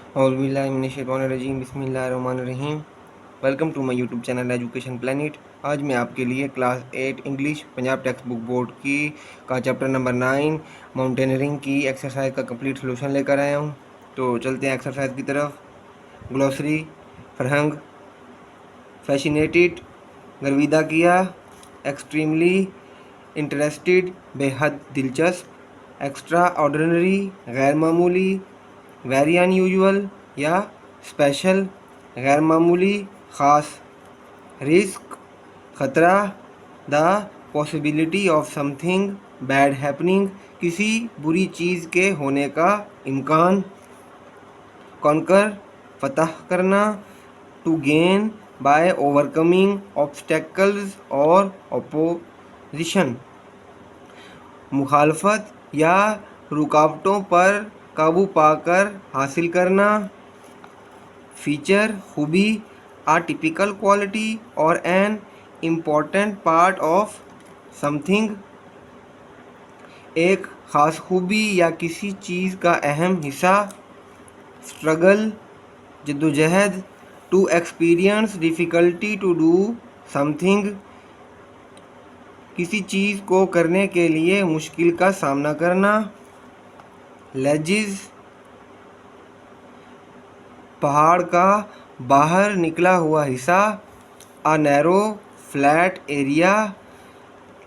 औज़ुबिल्लाहिमिनश्शैतानिर्रजीम बिस्मिल्लाहिर्रहमानिर्रहीम। Welcome to my YouTube channel education planet. आज मैं आपके लिए class 8 English Punjab text book board की का चैप्टर नंबर 9 माउंटेनियरिंग की एक्सरसाइज का कंप्लीट सोल्यूशन लेकर आया हूँ। तो चलते हैं एक्सरसाइज की तरफ। ग्लॉसरी, फरहंग, फैसिनेटेड, गर्विदा किया, एक्सट्रीमली, इंटरेस्टेड, बेहद दिलचस्प, एक्स्ट्रा ऑर्डिनरी, गैर मामूली, वेरी अनयूजुअल या स्पेशल, गैर मामूली, ख़ास, रिस्क, ख़तरा, the possibility of something bad happening, किसी बुरी चीज़ के होने का इम्कान, कॉन्कर, फतह करना, to gain by overcoming obstacles और अपोजिशन, मुखालफत या रुकावटों पर काबू पाकर हासिल करना, फीचर, खूबी, आ टिपिकल क्वालिटी और an important part of something, एक ख़ास खूबी या किसी चीज़ का अहम हिस्सा, स्ट्रगल, जद्दोजहद, to experience difficulty to do something, किसी चीज़ को करने के लिए मुश्किल का सामना करना, लेजिज, पहाड़ का बाहर निकला हुआ हिस्सा, a narrow flat area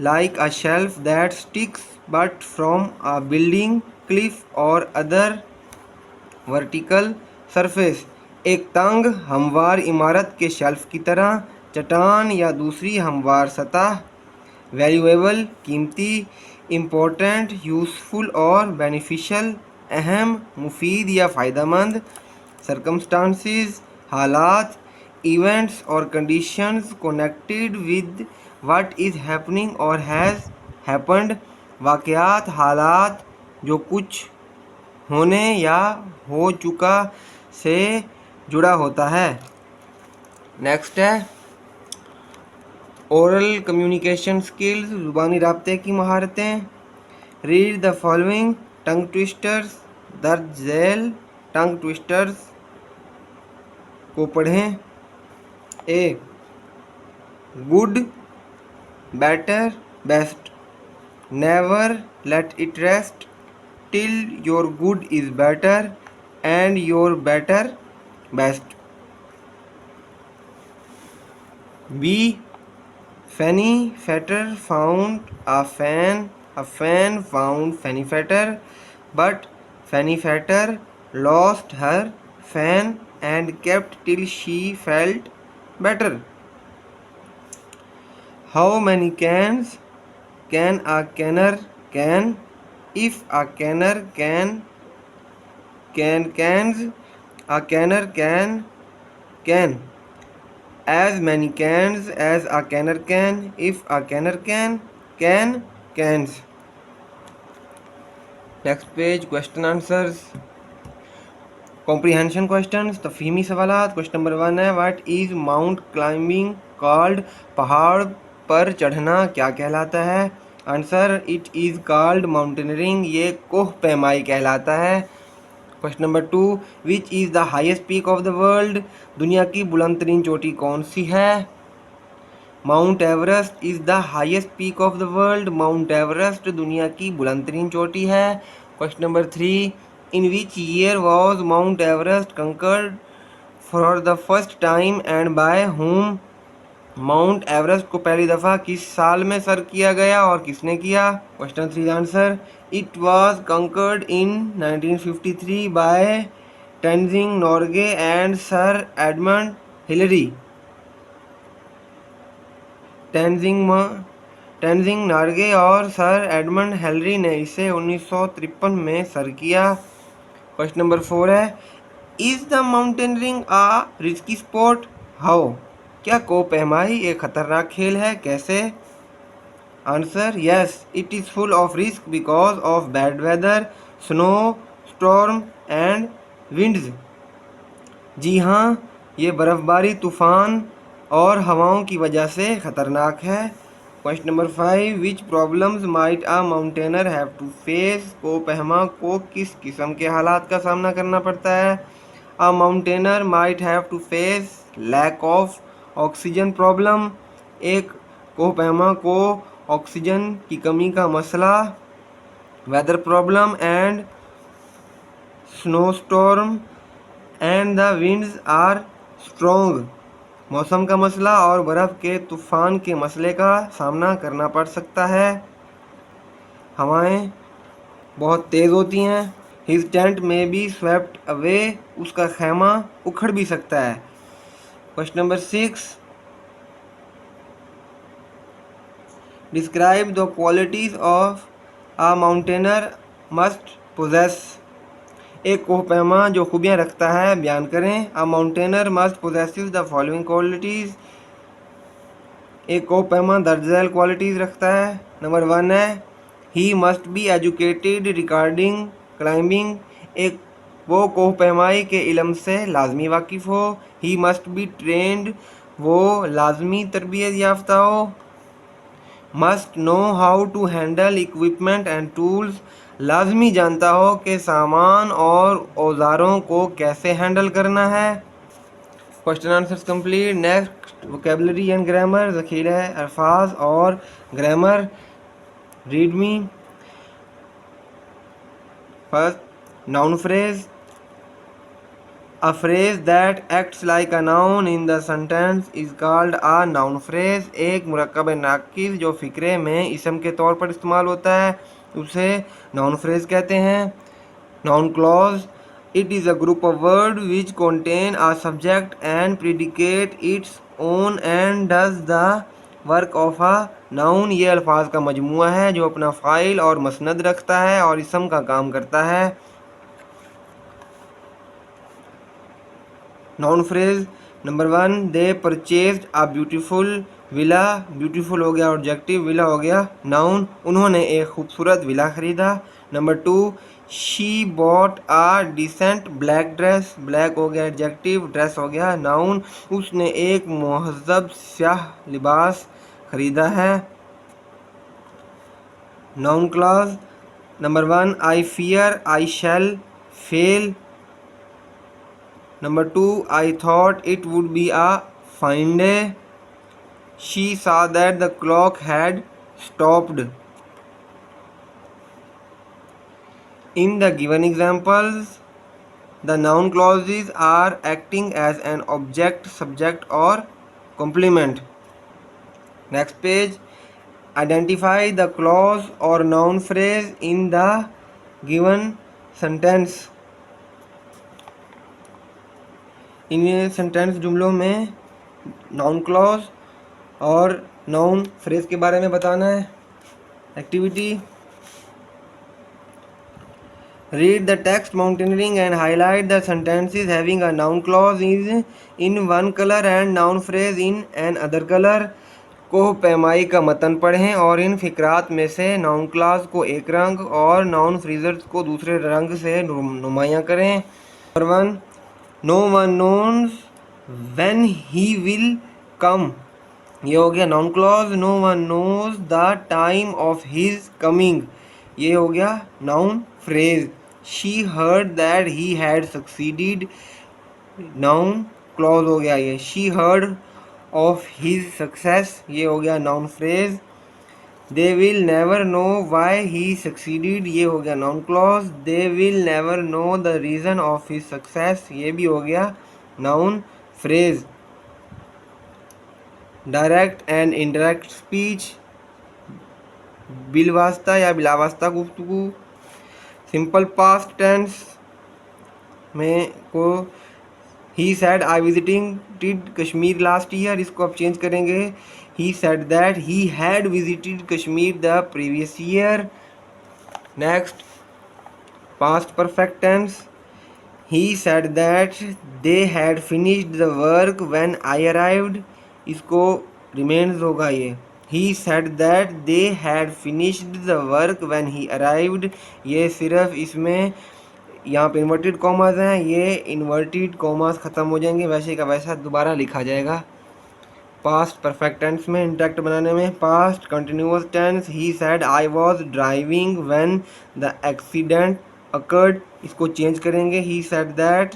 like a shelf that sticks but from a building, Cliff और अदर वर्टिकल सरफेस, एक तंग हमवार इमारत के शेल्फ की तरह, चट्टान या दूसरी हमवार सतह, वैल्यूएबल, कीमती, इम्पोर्टेंट, यूज़फुल और बेनिफिशियल, अहम, मुफीद या फ़ायदेमंद, सर्कमस्टांसिस, हालात, इवेंट्स और conditions connected with what is happening और हैज़ हैपन्ड, वाक़यात, हालात जो कुछ होने या हो चुका से जुड़ा होता है। नेक्स्ट है ओरल कम्युनिकेशन स्किल्स, ज़ुबानी राब्ते की महारतें। Read the following tongue twisters, दर्ज झेल टंग ट्विस्टर्स को पढ़ें। A, good, better, best, never let it rest till your good is better and your better best. B, Fanny Fetter found a fan found Fanny Fetter, but Fanny Fetter lost her fan and kept till she felt better. How many cans can a canner can? If a canner can cans, a canner can as many cans as a canner can. If a canner can cans. Next page, question answers. Comprehension question, तफहीमी सवालात। Question number 1 है what is mount climbing called, पहाड़ पर चढ़ना क्या कहलाता है? Answer, it is called mountaineering, ये कोह पैमाई कहलाता है। Question number 2, which is the highest peak of the world, दुनिया की बुलंद तरीन चोटी कौन सी है? Mount Everest is the highest peak of the world, mount Everest दुनिया की बुलंद तरीन चोटी है। Question number 3, in which year was mount Everest conquered for the first time and by whom, mount Everest को पहली दफ़ा किस साल में सर किया गया और किसने किया? Question 3 answer, it was conquered in 1953 by Tenzing Norgay and sir Edmund Hillary. Tenzing Norgay और सर एडमंड हिलरी ने इसे 1953 में सर किया। क्वेश्चन नंबर 4 है is the mountaineering a risky sport, how, क्या कोह-पैमाई एक खतरनाक खेल है, कैसे? Answer, yes, it is full of risk because of bad weather, snow, storm and winds. जी हाँ, ये बर्फ़बारी, तूफ़ान और हवाओं की वजह से ख़तरनाक है। Question number 5, which problems might a mountaineer have to face, को पैमा को किस किस्म के हालात का सामना करना पड़ता है? A mountaineer might have to face lack of oxygen problem, एक कोहपेमा को ऑक्सीजन की कमी का मसला, weather problem and snowstorm and the winds are strong, मौसम का मसला और बर्फ़ के तूफान के मसले का सामना करना पड़ सकता है। हवाएं बहुत तेज़ होती हैं। His tent may be swept away, उसका खैमा उखड़ भी सकता है। Question number 6, describe the qualities of a mountaineer must possess, एक कोहपेमा जो खूबियाँ रखता है बयान करें। A mountaineer must possessive the following qualities, एक कोहपेमा दर्ज झैल क्वालिटीज़ रखता है। नंबर 1 है he must be educated regarding climbing, एक वो कोहपेमाई के इल्म से लाजमी वाकिफ़ हो। ही मस्ट बी ट्रेंड, वो लाजमी तरबियत याफ्ता हो। Must know how to handle equipment and tools, लाजमी जानता हो कि सामान और औजारों को कैसे हैंडल करना है। Question answers complete. Next vocabulary and grammar, ज़ख़ीरा अल्फाज और grammar. Read me. First, noun phrase, a phrase that acts like a noun in the sentence is called a noun phrase, एक मुरक्कब नाकिस जो फ़िक्रे में इसम के तौर पर इस्तेमाल होता है उसे नाउन फ्रेज कहते हैं। Noun clause, it is a group of word which contain a subject and predicate its own and does the work of a noun, ये अल्फाज का मजमुआ है जो अपना फ़ाइल और मसनद रखता है और इसम का काम करता है। Noun phrase number 1, they purchased a beautiful villa, beautiful हो गया ऑब्जेक्टिव, विला हो गया नाउन, उन्होंने एक खूबसूरत विला ख़रीदा। Number 2, she bought a decent black dress, black हो गया एडजेक्टिव, ड्रेस हो गया नाउन, उसने एक मुहज़्ज़ब स्याह लिबास ख़रीदा है। Noun clause number 1, I fear I shall fail. Number 2, I thought it would be a fine day. She saw that the clock had stopped. In the given examples, the noun clauses are acting as an object, subject or complement. Next page, identify the clause or noun phrase in the given sentence. इन sentence जुमलों में noun clause और noun phrase के बारे में बताना है। Activity, read the text mountaineering and highlight the sentences having a noun clause is in one color and noun phrase in an other color. कोह पैमाई का मतन पढ़ें और इन फ़िक्रात में से नाउन क्लॉज को एक रंग और नाउन फ्रेज़र्स को दूसरे रंग से नुमायाँ करें। Number 1, no one knows when he will come, ये हो गया noun clause. No one knows the time of his coming, ये हो गया noun phrase. She heard that he had succeeded, noun clause हो गया ये। She heard of his success, ये हो गया noun phrase. They will never know why he succeeded, ये हो गया noun clause. They will never know the reason of his success, ये भी हो गया noun phrase. Direct and indirect speech, बिलवास्ता या बिलावास्ता गुफ्तगू। सिंपल पास्ट टेंस में को he said I visiting Kashmir last year, इसको आप चेंज करेंगे he said that he had visited Kashmir the previous year. Next, past perfect tense, he said that they had finished the work when I arrived, इसको remains होगा ये। He said that they had finished the work when he arrived, ये सिर्फ इसमें यहाँ पे inverted commas हैं, ये इन्वर्टेड कॉमास ख़त्म हो जाएंगे, वैसे का वैसा दोबारा लिखा जाएगा। पास्ट परफेक्ट टेंस में इंटैक्ट बनाने में, past continuous tense, he said I was driving when the accident occurred, इसको चेंज करेंगे he said that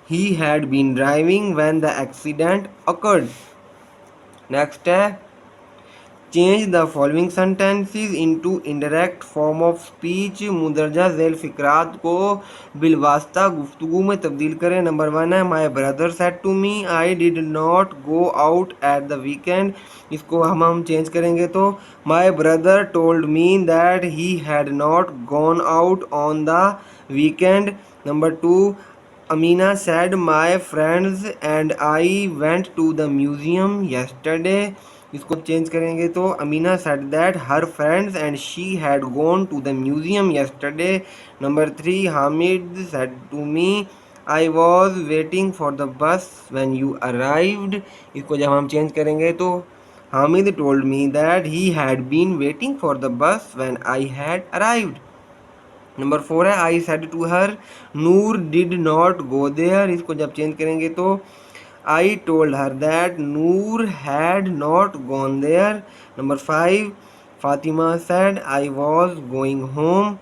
he had been driving when the accident occurred. Next है change the following sentences into indirect form of speech. मुंदरजा झैल फिकरात को बिलवास्ता गुफ्तगू में तब्दील करें। नंबर 1 है my brother said to me I did not go out at the weekend. इसको हम चेंज करेंगे तो my brother told me that he had not gone out on the weekend. Number 2 Amina said my friends and I went to the museum yesterday। इसको change करेंगे तो Amina said that her friends and she had gone to the museum yesterday। Number 3 Hamid said to me I was waiting for the bus when you arrived। इसको जब हम change करेंगे तो Hamid told me that he had been waiting for the bus when I had arrived। Number 4 है I said to her Noor did not go there. इसको जब change करेंगे तो I told her that Noor had not gone there. Number 5 Fatima said I was going home.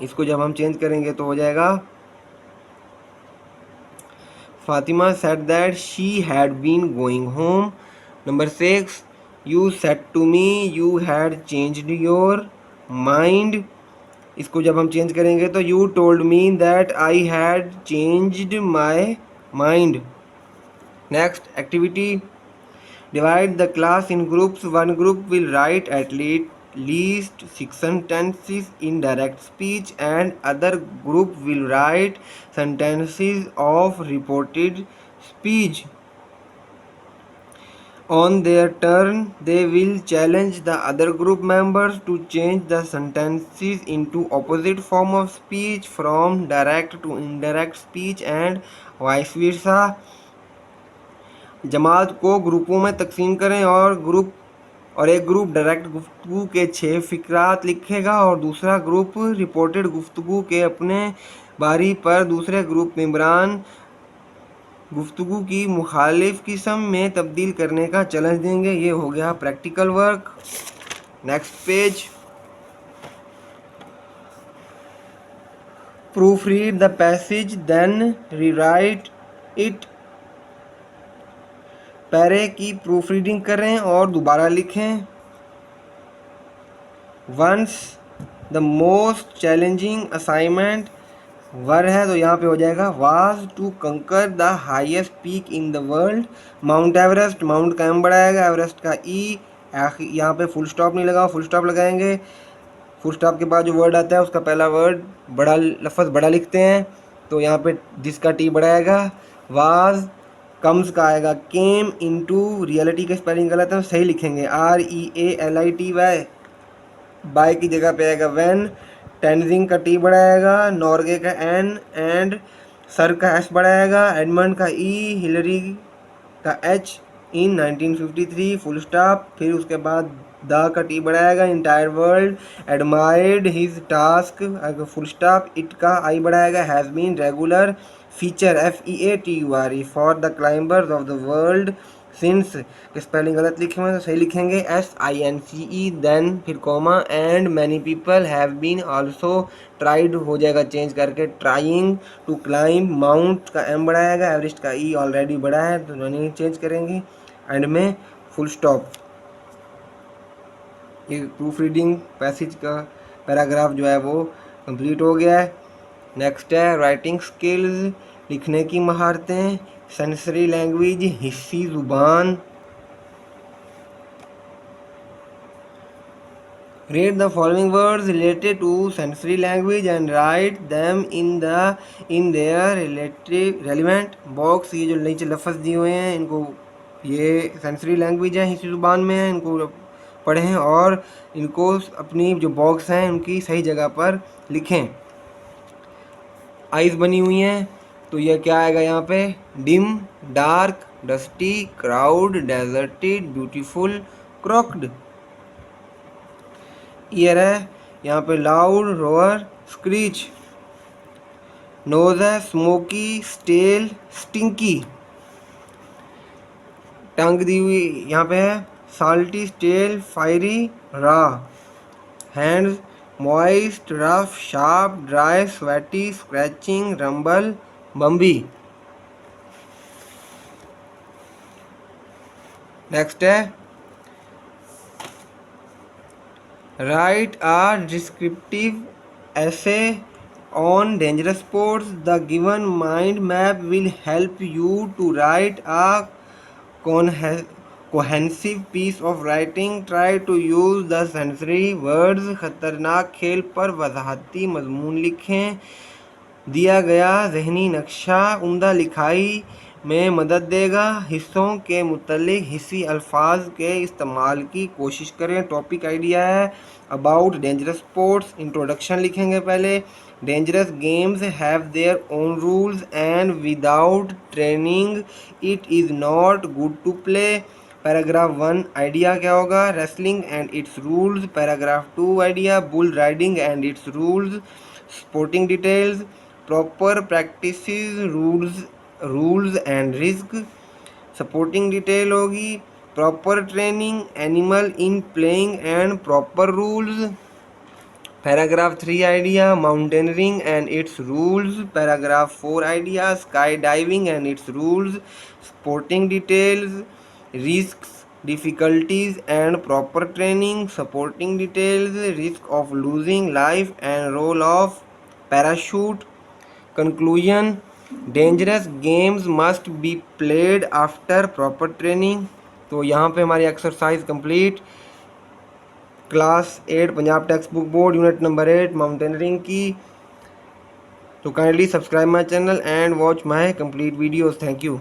इसको जब हम change करेंगे तो हो जाएगा Fatima said that she had been going home. Number 6 you said to me you had changed your mind. इसको जब हम चेंज करेंगे तो you told me that I had changed my mind. Next activity divide the class in groups. One group will write at least 6 sentences in direct speech and other group will write sentences of reported speech। On their turn, they will challenge the other group members to change the sentences into opposite form of speech from direct to indirect speech and vice versa। जमात को ग्रुपों में तकसीम करें और एक group direct गुफ्तगू के 6 फ़िक्रात लिखेगा और दूसरा ग्रुप रिपोर्टेड गुफ्तगू के अपने बारी पर दूसरे ग्रुप मेंबरान गुफ्तगू की मुखालिफ किस्म में तब्दील करने का चैलेंज देंगे। ये हो गया practical work. Next page proof read the passage then rewrite it. पैरे की प्रूफ रीडिंग करें और दोबारा लिखें। Once the most challenging assignment were है तो यहाँ पे हो जाएगा was to conquer the highest peak in the world. Mount Everest, mount का एम बढ़ाएगा, एवरेस्ट का ई। यहाँ पे फुल स्टॉप नहीं लगा, फुल स्टॉप लगाएंगे। फुल स्टॉप के बाद जो वर्ड आता है उसका पहला वर्ड बड़ा लफ्ज़ बड़ा लिखते हैं तो यहाँ पे जिसका टी बढ़ाएगा। वाज कम्स का आएगा केम इनटू, रियलिटी का स्पेलिंग गलत है सही लिखेंगे REALITY। बाय की जगह पे आएगा व्हेन। टेंजिंग का टी बढ़ाएगा, नॉर्गे का एन एंड सर का एस बढ़ाएगा, एडमंड का ई, हिलरी का एच इन 1953 फुल स्टॉप। फिर उसके बाद द का टी बढ़ाएगा entire world admired his task full stop. It का आई बढ़ाएगा has been regular feature FEATURE for the climbers of the world since के स्पेलिंग गलत लिखे हुए तो सही लिखेंगे SINCE। देन फिर comma and many people have been also tried हो जाएगा चेंज करके ट्राइंग टू क्लाइंब। माउंट का एम बढ़ाएगा, एवरेस्ट का ई ऑलरेडी बढ़ा है तो नहीं चेंज करेंगे। एंड में फुल स्टॉप। ये प्रूफ रीडिंग पैसेज का पैराग्राफ जो है वो कंप्लीट हो गया है। नेक्स्ट है राइटिंग स्किल्स, लिखने की महारतें। सेंसरी लैंग्वेज, हिस्सी ज़ुबान। Read the following words related to sensory language and write them in their relevant box। ये जो नीचे लफ्ज़ दिए हुए हैं इनको ये सेंसरी लैंग्वेज है, हिस्सी ज़ुबान में है, इनको पढ़ें और इनको अपनी जो बॉक्स हैं उनकी सही जगह पर लिखें। आइज़ बनी हुई हैं तो यह क्या आएगा यहाँ पे dim, dark, dusty, crowd, deserted, beautiful, crooked. Ear है यहाँ पे लाउड, रोअर, स्क्रीच। नोज है स्मोकी, स्टेल, स्टिंकी। टंग दी हुई यहाँ पे है salty, stale, fiery, raw. Hands moist, rough, sharp, dry, sweaty, scratching, rumble, bumpy. Next है write a descriptive essay on dangerous sports. The given mind map will help you to write a cohesive piece of writing. Try to use the sensory words. खतरनाक खेल पर वजाहती मजमून लिखें। दिया गया जहनी नक्शा उम्दा लिखाई में मदद देगा। हिस्सों के मुतल्लिक हिस्सी अल्फाज के इस्तेमाल की कोशिश करें। टॉपिक आइडिया है अबाउट डेंजरस स्पोर्ट्स। इंट्रोडक्शन लिखेंगे पहले। Dangerous games have their own rules and without training it is not good to play. Paragraph 1 idea क्या होगा? Wrestling and its rules. Paragraph 2 idea bull riding and its rules. Sporting details proper practices rules and risk. Supporting detail होगी proper training animal in playing and proper rules. Paragraph 3 idea mountaineering and its rules. Paragraph 4 idea sky diving and its rules. Sporting details risks, difficulties and proper training. Supporting details risk of losing life and role of parachute. Conclusion dangerous games must be played after proper training। तो यहाँ पे हमारी exercise complete class 8 Punjab text book board unit number 8 mountaineering की। तो kindly subscribe my channel and watch my complete videos. Thank you.